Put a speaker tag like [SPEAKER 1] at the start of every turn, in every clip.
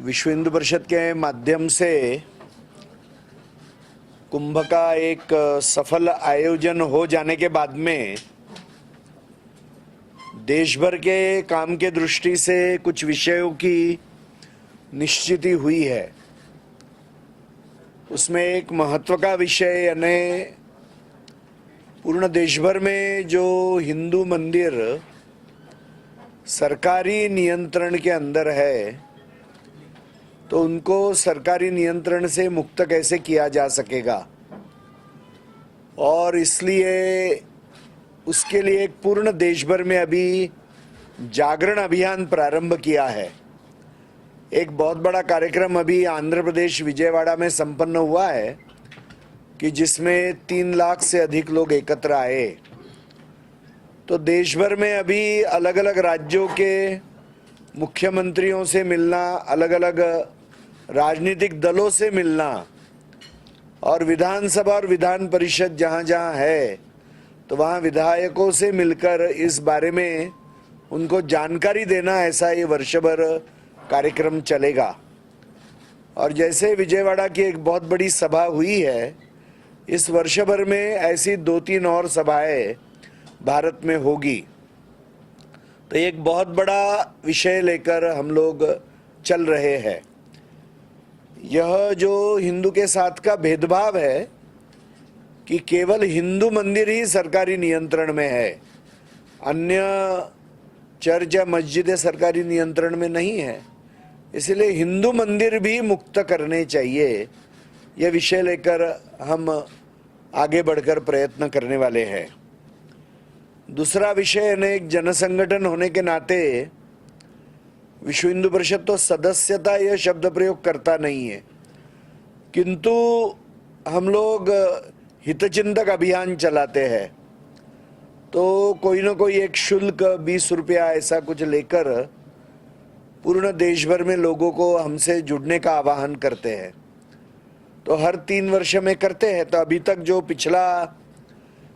[SPEAKER 1] विश्व हिंदू परिषद के माध्यम से कुंभ का एक सफल आयोजन हो जाने के बाद में देश भर के काम के दृष्टि से कुछ विषयों की निश्चिति हुई है। उसमें एक महत्व का विषय यानी पूर्ण देश भर में जो हिंदू मंदिर सरकारी नियंत्रण के अंदर है तो उनको सरकारी नियंत्रण से मुक्त कैसे किया जा सकेगा, और इसलिए उसके लिए एक पूर्ण देश भर में अभी जागरण अभियान प्रारंभ किया है। एक बहुत बड़ा कार्यक्रम अभी आंध्र प्रदेश विजयवाड़ा में संपन्न हुआ है कि जिसमें 3 लाख से अधिक लोग एकत्र आए। तो देश भर में अभी अलग अलग राज्यों के मुख्यमंत्रियों से मिलना, अलग अलग राजनीतिक दलों से मिलना और विधानसभा और विधान परिषद जहाँ जहाँ है तो वहाँ विधायकों से मिलकर इस बारे में उनको जानकारी देना, ऐसा ये वर्ष भर कार्यक्रम चलेगा। और जैसे विजयवाड़ा की एक बहुत बड़ी सभा हुई है, इस वर्ष भर में ऐसी 2-3 और सभाएं भारत में होगी। तो एक बहुत बड़ा विषय लेकर हम लोग चल रहे हैं। यह जो हिंदू के साथ का भेदभाव है कि केवल हिंदू मंदिर ही सरकारी नियंत्रण में है, अन्य चर्च या मस्जिदें सरकारी नियंत्रण में नहीं है, इसलिए हिंदू मंदिर भी मुक्त करने चाहिए। यह विषय लेकर हम आगे बढ़कर प्रयत्न करने वाले हैं। दूसरा विषय ने एक जनसंगठन होने के नाते विश्व हिंदू परिषद तो सदस्यता यह शब्द प्रयोग करता नहीं है, किंतु हम लोग हितचिंतक अभियान चलाते हैं। तो कोई ना कोई एक शुल्क 20 रुपया ऐसा कुछ लेकर पूर्ण देश भर में लोगों को हमसे जुड़ने का आह्वान करते हैं। तो हर 3 वर्ष में करते हैं। तो अभी तक जो पिछला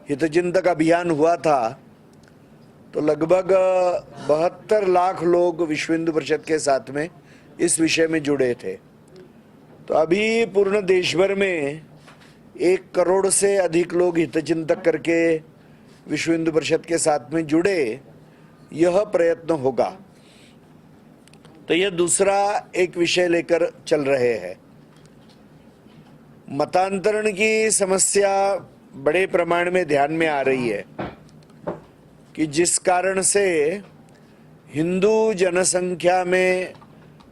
[SPEAKER 1] हितचिंतक अभियान हुआ था तो लगभग 72 लाख लोग विश्व हिंदू परिषद के साथ में इस विषय में जुड़े थे। तो अभी पूर्ण देश भर में 1 करोड़ से अधिक लोग हितचिंतक करके विश्व हिंदू परिषद के साथ में जुड़े, यह प्रयत्न होगा। तो यह दूसरा एक विषय लेकर चल रहे हैं। मतांतरण की समस्या बड़े प्रमाण में ध्यान में आ रही है कि जिस कारण से हिंदू जनसंख्या में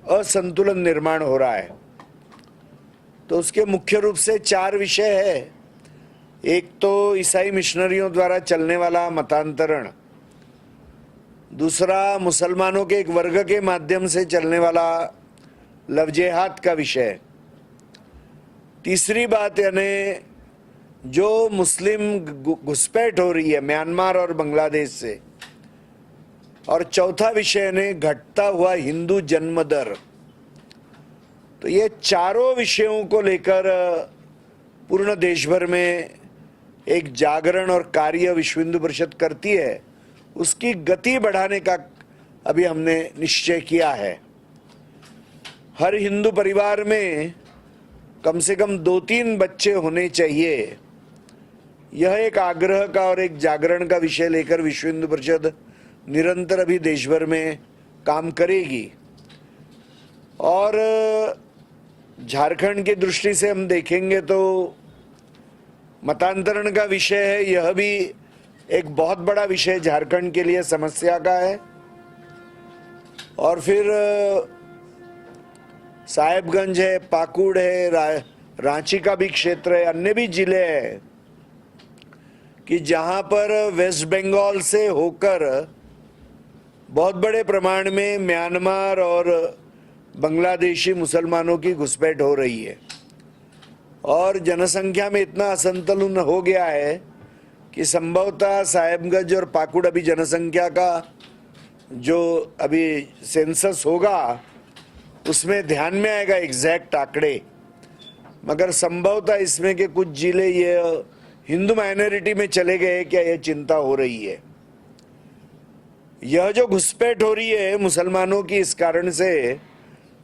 [SPEAKER 1] असंतुलन निर्माण हो रहा है। तो उसके मुख्य रूप से 4 विषय है। एक तो ईसाई मिशनरियों द्वारा चलने वाला मतांतरण, दूसरा मुसलमानों के एक वर्ग के माध्यम से चलने वाला लव जिहाद का विषय, तीसरी बात यानी जो मुस्लिम घुसपैठ हो रही है म्यांमार और बांग्लादेश से, और चौथा विषय ने घटता हुआ हिंदू जन्म दर। तो ये चारों विषयों को लेकर पूर्ण देश भर में एक जागरण और कार्य विश्व हिंदू परिषद करती है। उसकी गति बढ़ाने का अभी हमने निश्चय किया है। हर हिंदू परिवार में कम से कम 2-3 बच्चे होने चाहिए। यह एक आग्रह का और एक जागरण का विषय लेकर विश्व हिंदू परिषद निरंतर अभी देश भर में काम करेगी। और झारखंड की दृष्टि से हम देखेंगे तो मतांतरण का विषय है, यह भी एक बहुत बड़ा विषय झारखंड के लिए समस्या का है। और फिर साहेबगंज है, पाकुड़ है, रांची का भी क्षेत्र है, अन्य भी जिले हैं कि जहां पर वेस्ट बंगाल से होकर बहुत बड़े प्रमाण में म्यांमार और बांग्लादेशी मुसलमानों की घुसपैठ हो रही है। और जनसंख्या में इतना असंतुलन हो गया है कि संभवतः साहेबगंज और पाकुड़ अभी जनसंख्या का जो अभी सेंसस होगा उसमें ध्यान में आएगा एग्जैक्ट आंकड़े, मगर संभवतः इसमें के कुछ जिले ये हिंदू माइनॉरिटी में चले गए, क्या यह चिंता हो रही है। यह जो घुसपैठ हो रही है मुसलमानों की, इस कारण से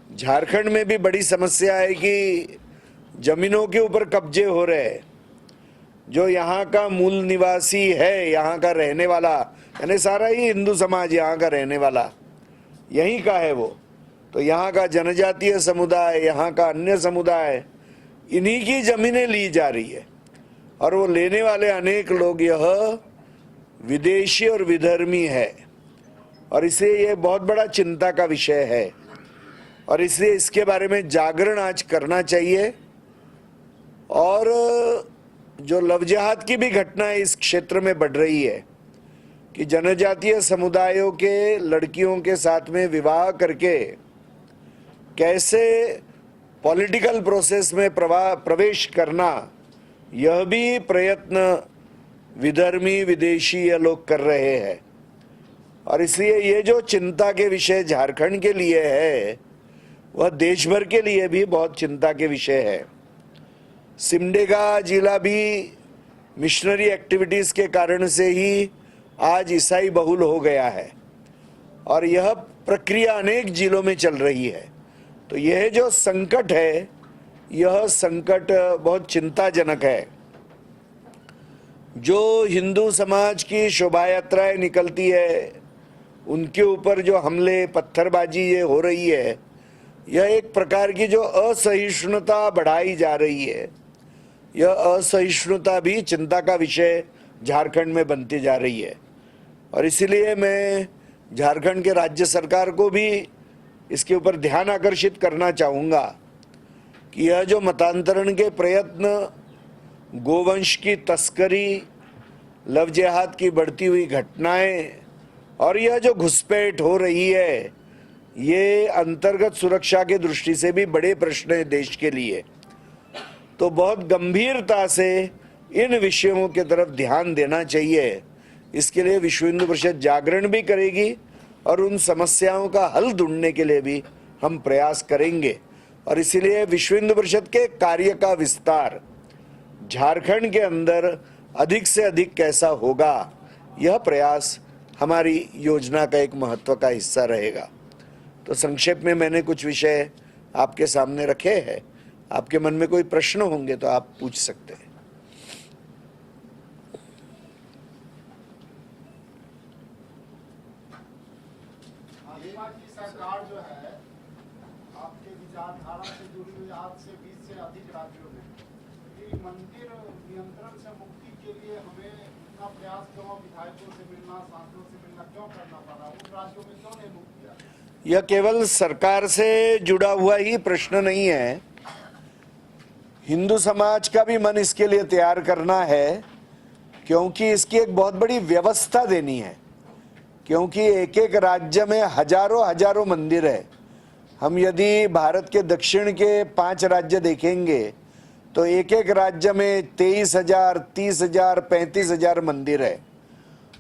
[SPEAKER 1] झारखंड में भी बड़ी समस्या है कि जमीनों के ऊपर कब्जे हो रहे हैं। जो यहाँ का मूल निवासी है, यहाँ का रहने वाला, यानी सारा ही हिंदू समाज यहाँ का रहने वाला, यहीं का है वो, तो यहाँ का जनजातीय समुदाय, यहाँ का अन्य समुदाय, इन्हीं की जमीनें ली जा रही है। और वो लेने वाले अनेक लोग यह विदेशी और विधर्मी है, और इसलिए ये बहुत बड़ा चिंता का विषय है। और इसलिए इसके बारे में जागरण आज करना चाहिए। और जो लव जिहाद की भी घटनाएं इस क्षेत्र में बढ़ रही है कि जनजातीय समुदायों के लड़कियों के साथ में विवाह करके कैसे पॉलिटिकल प्रोसेस में प्रवेश करना, यह भी प्रयत्न विधर्मी विदेशी ये लोग कर रहे हैं। और इसलिए ये जो चिंता के विषय झारखंड के लिए है, वह देश भर के लिए भी बहुत चिंता के विषय है। सिमडेगा जिला भी मिशनरी एक्टिविटीज के कारण से ही आज ईसाई बहुल हो गया है, और यह प्रक्रिया अनेक जिलों में चल रही है। तो यह जो संकट है, यह संकट बहुत चिंताजनक है। जो हिंदू समाज की शोभा यात्राएं निकलती है, उनके ऊपर जो हमले, पत्थरबाजी ये हो रही है, यह एक प्रकार की जो असहिष्णुता बढ़ाई जा रही है, यह असहिष्णुता भी चिंता का विषय झारखंड में बनती जा रही है। और इसीलिए मैं झारखंड के राज्य सरकार को भी इसके ऊपर ध्यान आकर्षित करना चाहूँगा कि यह जो मतांतरण के प्रयत्न, गोवंश की तस्करी, लव जिहाद की बढ़ती हुई घटनाएं और यह जो घुसपैठ हो रही है, ये अंतर्गत सुरक्षा की दृष्टि से भी बड़े प्रश्न है देश के लिए। तो बहुत गंभीरता से इन विषयों की तरफ ध्यान देना चाहिए। इसके लिए विश्व हिंदू परिषद जागरण भी करेगी और उन समस्याओं का हल ढूंढने के लिए भी हम प्रयास करेंगे। और इसीलिए विश्व हिंदू परिषद के कार्य का विस्तार झारखंड के अंदर अधिक से अधिक कैसा होगा, यह प्रयास हमारी योजना का एक महत्व का हिस्सा रहेगा। तो संक्षेप में मैंने कुछ विषय आपके सामने रखे हैं। आपके मन में कोई प्रश्न होंगे तो आप पूछ सकते हैं।
[SPEAKER 2] भाजपा की सरकार जो है, आपके विचारधारा से जुड़ी हुई आज से 20 से अधिक राज्यों में, ये मंदिर नियंत्रण से मुक्ति के लिए हमें इतना प्रयास क्यों, विधायकों से मिलना, सांसदों से मिलना क्यों करना पड़ा, उन राज्यों में क्यों नहीं मुक्त किया?
[SPEAKER 1] यह केवल सरकार से जुड़ा हुआ ही प्रश्न नहीं है। हिंदू समाज का भी मन इसके लिए तैयार करना है, क्योंकि इसकी एक बहुत बड़ी व्यवस्था देनी है। क्योंकि एक एक राज्य में हजारों हजारों मंदिर है। हम यदि भारत के दक्षिण के 5 राज्य देखेंगे तो एक एक राज्य में 23,000, 30,000, 35,000 मंदिर है।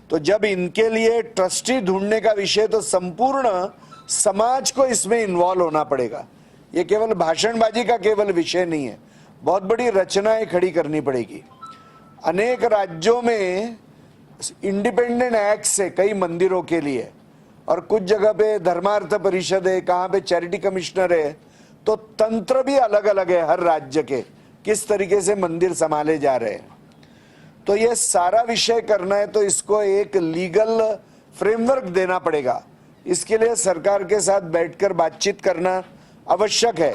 [SPEAKER 1] तो जब इनके लिए ट्रस्टी ढूंढने का विषय, तो संपूर्ण समाज को इसमें इन्वॉल्व होना पड़ेगा। ये केवल भाषणबाजी का केवल विषय नहीं है, बहुत बड़ी रचनाएं खड़ी करनी पड़ेगी। अनेक राज्यों में इंडिपेंडेंट एक्ट से कई मंदिरों के लिए, और कुछ जगह पे धर्मार्थ परिषद है, कहाँ पे चैरिटी कमिश्नर है। तो तंत्र भी अलग अलग है हर राज्य के, किस तरीके से मंदिर संभाले जा रहे हैं। तो ये सारा विषय करना है तो इसको एक लीगल फ्रेमवर्क देना पड़ेगा। इसके लिए सरकार के साथ बैठकर बातचीत करना आवश्यक है।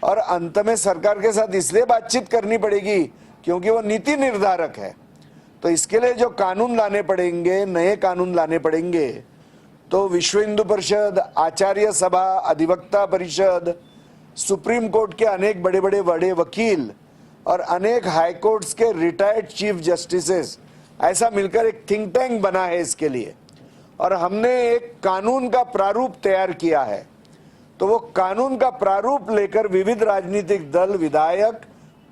[SPEAKER 1] और अंत में सरकार के साथ इसलिए बातचीत करनी पड़ेगी क्योंकि वो नीति निर्धारक है। तो इसके लिए जो कानून लाने पड़ेंगे, नए कानून लाने पड़ेंगे, तो विश्व हिंदू परिषद, आचार्य सभा, अधिवक्ता परिषद, सुप्रीम कोर्ट के अनेक बड़े बड़े वकील और अनेक हाई कोर्ट्स के रिटायर्ड चीफ जस्टिसेस, ऐसा मिलकर एक थिंक टैंक बना है इसके लिए। और हमने एक कानून का प्रारूप तैयार किया है। तो वो कानून का प्रारूप लेकर विविध राजनीतिक दल, विधायक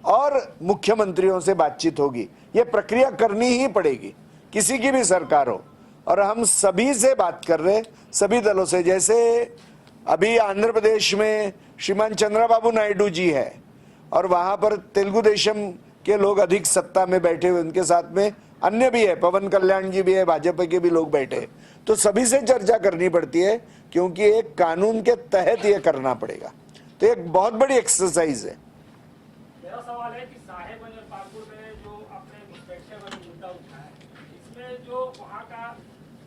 [SPEAKER 1] और मुख्यमंत्रियों से बातचीत होगी। ये प्रक्रिया करनी ही पड़ेगी, किसी की भी सरकार हो। और हम सभी से बात कर रहे, सभी दलों से। जैसे अभी आंध्र प्रदेश में श्रीमान चंद्रबाबू नायडू जी है, और वहां पर तेलुगु देशम के लोग अधिक सत्ता में बैठे हुए, उनके साथ में अन्य भी है, पवन कल्याण जी भी है, भाजपा के भी लोग बैठे। तो सभी से चर्चा करनी पड़ती है, क्योंकि एक कानून के तहत ये करना पड़ेगा। तो एक बहुत बड़ी एक्सरसाइज है।
[SPEAKER 3] मेरा सवाल है कि साहेबगंज और पाकुड़ में जो आपने घुसपैठिया का जो मुद्दा उठा है, इसमें जो वहाँ का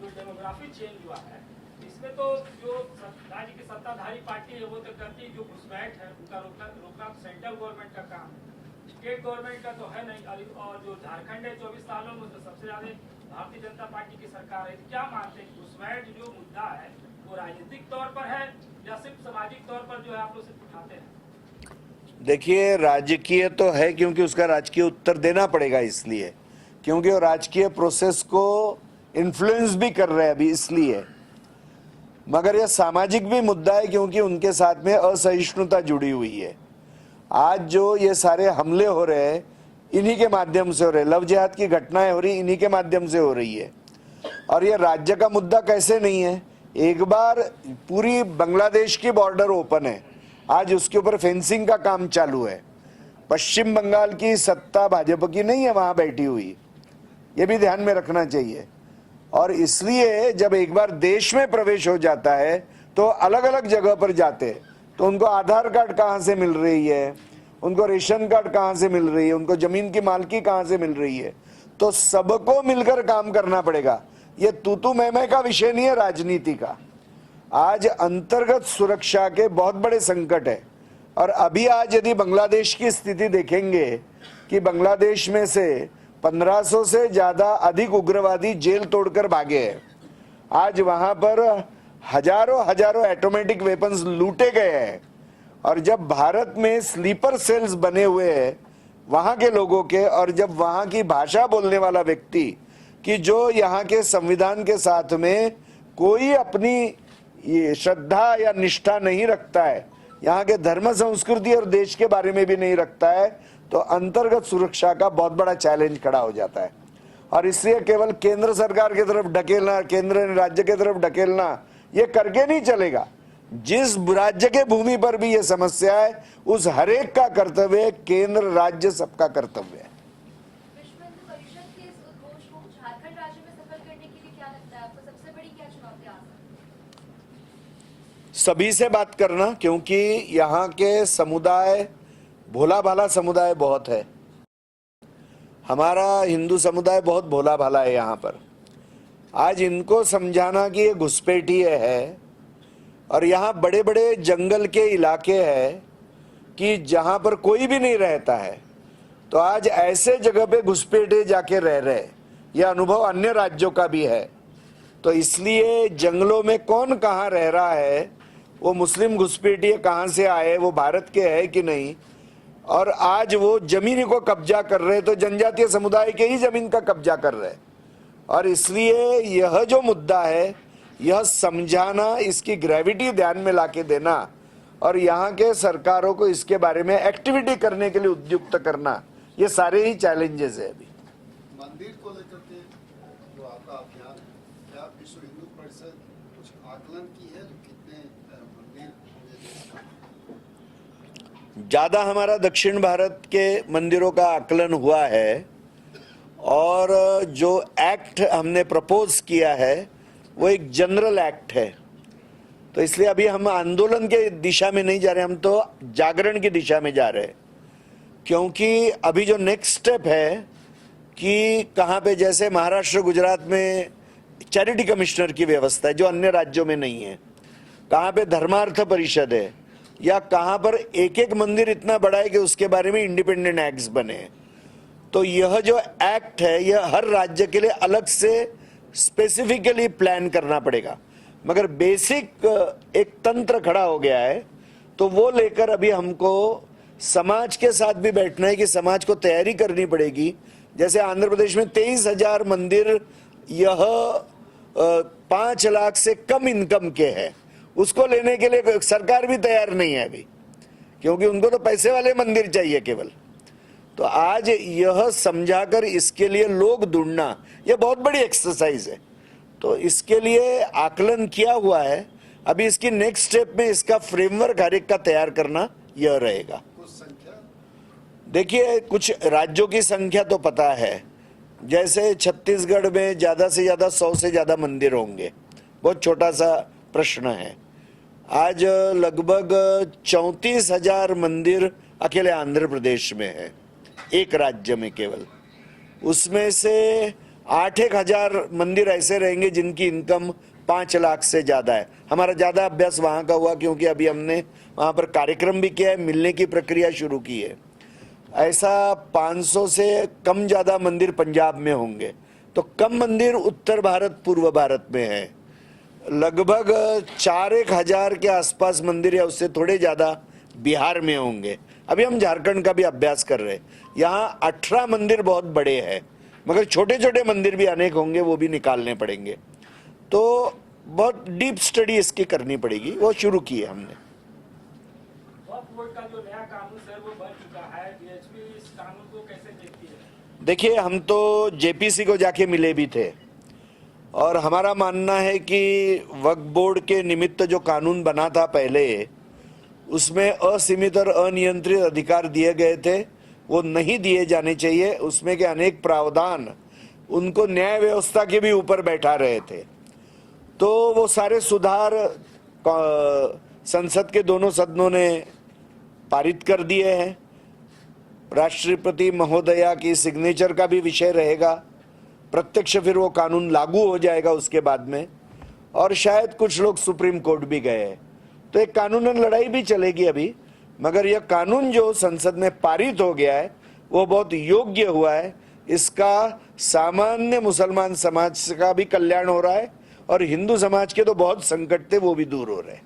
[SPEAKER 3] जो डेमोग्राफी चेंज हुआ है, इसमें तो जो राज्य की सत्ताधारी पार्टी है वो तो कहती है जो घुसपैठ है उनका रोकना सेंट्रल गवर्नमेंट का काम है, स्टेट गवर्नमेंट का तो है नहीं। और जो झारखंड है 24 सालों में तो सबसे ज्यादा भारतीय जनता पार्टी की सरकार है। क्या मानते हैं घुसपैठ जो मुद्दा है वो राजनीतिक तौर पर है या सिर्फ सामाजिक तौर पर जो है आप लोग सिर्फ उठाते हैं?
[SPEAKER 1] देखिए, राजकीय तो है, क्योंकि उसका राजकीय उत्तर देना पड़ेगा, इसलिए क्योंकि वो राजकीय प्रोसेस को इन्फ्लुएंस भी कर रहे हैं अभी, इसलिए। मगर यह सामाजिक भी मुद्दा है, क्योंकि उनके साथ में असहिष्णुता जुड़ी हुई है। आज जो ये सारे हमले हो रहे हैं इन्हीं के माध्यम से हो रहे हैं, लव जिहाद की घटनाएं हो रही इन्हीं के माध्यम से हो रही है। और ये राज्य का मुद्दा कैसे नहीं है? एक बार पूरी बांग्लादेश की बॉर्डर ओपन है, आज उसके ऊपर फेंसिंग का काम चालू है। पश्चिम बंगाल की सत्ता भाजपा की नहीं है वहां बैठी हुई, ये भी ध्यान में रखना चाहिए। और इसलिए जब एक बार देश में प्रवेश हो जाता है तो अलग अलग जगह पर जाते हैं, तो उनको आधार कार्ड कहाँ से मिल रही है, उनको रेशन कार्ड कहाँ से मिल रही है, उनको जमीन की मालकी कहाँ से मिल रही है, तो सबको मिलकर काम करना पड़ेगा। ये तू मैं का विषय नहीं है राजनीति का। आज अंतर्गत सुरक्षा के बहुत बड़े संकट है। और अभी आज यदि बांग्लादेश की स्थिति देखेंगे कि बांग्लादेश में से 1500 से ज्यादा अधिक उग्रवादी जेल तोड़कर भागे हैं। आज वहां पर हजारों ऑटोमेटिक वेपन्स लूटे गए हैं। और जब भारत में स्लीपर सेल्स बने हुए हैं वहां के लोगों के, और जब वहां की भाषा बोलने वाला व्यक्ति कि जो यहाँ के संविधान के साथ में कोई अपनी ये श्रद्धा या निष्ठा नहीं रखता है, यहाँ के धर्म संस्कृति और देश के बारे में भी नहीं रखता है, तो अंतर्गत सुरक्षा का बहुत बड़ा चैलेंज खड़ा हो जाता है। और इसलिए केवल केंद्र सरकार की तरफ ढकेलना, केंद्र ने राज्य की तरफ ढकेलना, ये करके नहीं चलेगा। जिस राज्य के भूमि पर भी ये समस्या है उस हरेक का कर्तव्य है, केंद्र राज्य सबका कर्तव्य है।
[SPEAKER 4] विश्व हिंदू परिषद के इस उद्घोष को झारखंड राज्य में सफल करने के लिए क्या लगता है आपको सबसे बड़ी क्या चुनौतियां आ सकती हैं?
[SPEAKER 1] सभी से बात करना, क्योंकि यहाँ के समुदाय भोला भाला समुदाय बहुत है। हमारा हिंदू समुदाय बहुत भोला भाला है यहाँ पर। आज इनको समझाना कि ये घुसपैठिए है और यहाँ बड़े बड़े जंगल के इलाके हैं कि जहाँ पर कोई भी नहीं रहता है, तो आज ऐसे जगह पे घुसपैठिए जाके रह रहे। यह अनुभव अन्य राज्यों का भी है। तो इसलिए जंगलों में कौन कहाँ रह रहा है, वो मुस्लिम घुसपैठिए कहाँ से आए, वो भारत के है कि नहीं, और आज वो जमीन को कब्जा कर रहे, तो जनजातीय समुदाय के ही जमीन का कब्जा कर रहे। और इसलिए यह जो मुद्दा है, यह समझाना, इसकी ग्रेविटी ध्यान में लाके देना और यहाँ के सरकारों को इसके बारे में एक्टिविटी करने के लिए उद्युक्त करना, ये सारे ही चैलेंजेस है। अभी
[SPEAKER 2] मंदिर को लेकर के जो आपका अभियान है, क्या विश्व हिंदू परिषद कुछ आकलन की है जो कितने मंदिर होंगे देश में?
[SPEAKER 1] ज्यादा हमारा दक्षिण भारत के मंदिरों का आकलन हुआ है, और जो एक्ट हमने प्रपोज किया है वो एक जनरल एक्ट है। तो इसलिए अभी हम आंदोलन के दिशा में नहीं जा रहे, हम तो जागरण की दिशा में जा रहे हैं। क्योंकि अभी जो नेक्स्ट स्टेप है कि कहाँ पे, जैसे महाराष्ट्र गुजरात में चैरिटी कमिश्नर की व्यवस्था है जो अन्य राज्यों में नहीं है, कहाँ पे धर्मार्थ परिषद है, या कहाँ पर एक एक मंदिर इतना बड़ा है कि उसके बारे में इंडिपेंडेंट एक्ट्स बने हैं। तो यह जो एक्ट है यह हर राज्य के लिए अलग से स्पेसिफिकली प्लान करना पड़ेगा। मगर बेसिक एक तंत्र खड़ा हो गया है, तो वो लेकर अभी हमको समाज के साथ भी बैठना है कि समाज को तैयारी करनी पड़ेगी। जैसे आंध्र प्रदेश में 23,000 मंदिर यह 5 लाख से कम इनकम के हैं, उसको लेने के लिए सरकार भी तैयार नहीं है अभी, क्योंकि उनको तो पैसे वाले मंदिर चाहिए केवल। तो आज यह समझाकर इसके लिए लोग ढूंढना, यह बहुत बड़ी एक्सरसाइज है। तो इसके लिए आकलन किया हुआ है। अभी इसकी नेक्स्ट स्टेप में इसका फ्रेमवर्क हर एक का तैयार करना यह रहेगा।
[SPEAKER 2] कुछ संख्या
[SPEAKER 1] देखिए, कुछ राज्यों की संख्या तो पता है, जैसे छत्तीसगढ़ में ज्यादा से ज्यादा 100 से ज्यादा मंदिर होंगे, बहुत छोटा सा प्रश्न है। आज लगभग 34,000 मंदिर अकेले आंध्र प्रदेश में है, एक राज्य में केवल। उसमें से 8,000 मंदिर ऐसे रहेंगे जिनकी इनकम 5 लाख से ज़्यादा है। हमारा ज़्यादा अभ्यास वहाँ का हुआ क्योंकि अभी हमने वहाँ पर कार्यक्रम भी किया है, मिलने की प्रक्रिया शुरू की है। ऐसा 500 से कम ज़्यादा मंदिर पंजाब में होंगे, तो कम मंदिर उत्तर भारत पूर्व भारत में है। लगभग 4,000 के आसपास मंदिर या उससे थोड़े ज़्यादा बिहार में होंगे। अभी हम झारखंड का भी अभ्यास कर रहे हैं। यहाँ 18 मंदिर बहुत बड़े हैं, मगर छोटे छोटे मंदिर भी अनेक होंगे, वो भी निकालने पड़ेंगे। तो बहुत डीप स्टडी इसकी करनी पड़ेगी, वो शुरू की है हमने।
[SPEAKER 3] वक्फ बोर्ड का जो नया कानून सर वो बन चुका है, बीएचपी इस कानून को कैसे देखती है?
[SPEAKER 1] देखिए, हम तो जेपीसी को जाके मिले भी थे और हमारा मानना है कि वक्फ बोर्ड के निमित्त जो कानून बना था पहले, उसमें असीमित और अनियंत्रित अधिकार दिए गए थे, वो नहीं दिए जाने चाहिए। उसमें के अनेक प्रावधान उनको न्याय व्यवस्था के भी ऊपर बैठा रहे थे। तो वो सारे सुधार संसद के दोनों सदनों ने पारित कर दिए हैं। राष्ट्रपति महोदया की सिग्नेचर का भी विषय रहेगा। प्रत्यक्ष फिर वो कानून लागू हो जाएगा उसके बाद में, और शायद कुछ लोग सुप्रीम कोर्ट भी गए हैं। तो एक कानूनन लड़ाई भी चलेगी अभी, मगर यह कानून जो संसद में पारित हो गया है वो बहुत योग्य हुआ है। इसका सामान्य मुसलमान समाज का भी कल्याण हो रहा है और हिंदू समाज के तो बहुत संकट थे, वो भी दूर हो रहे हैं।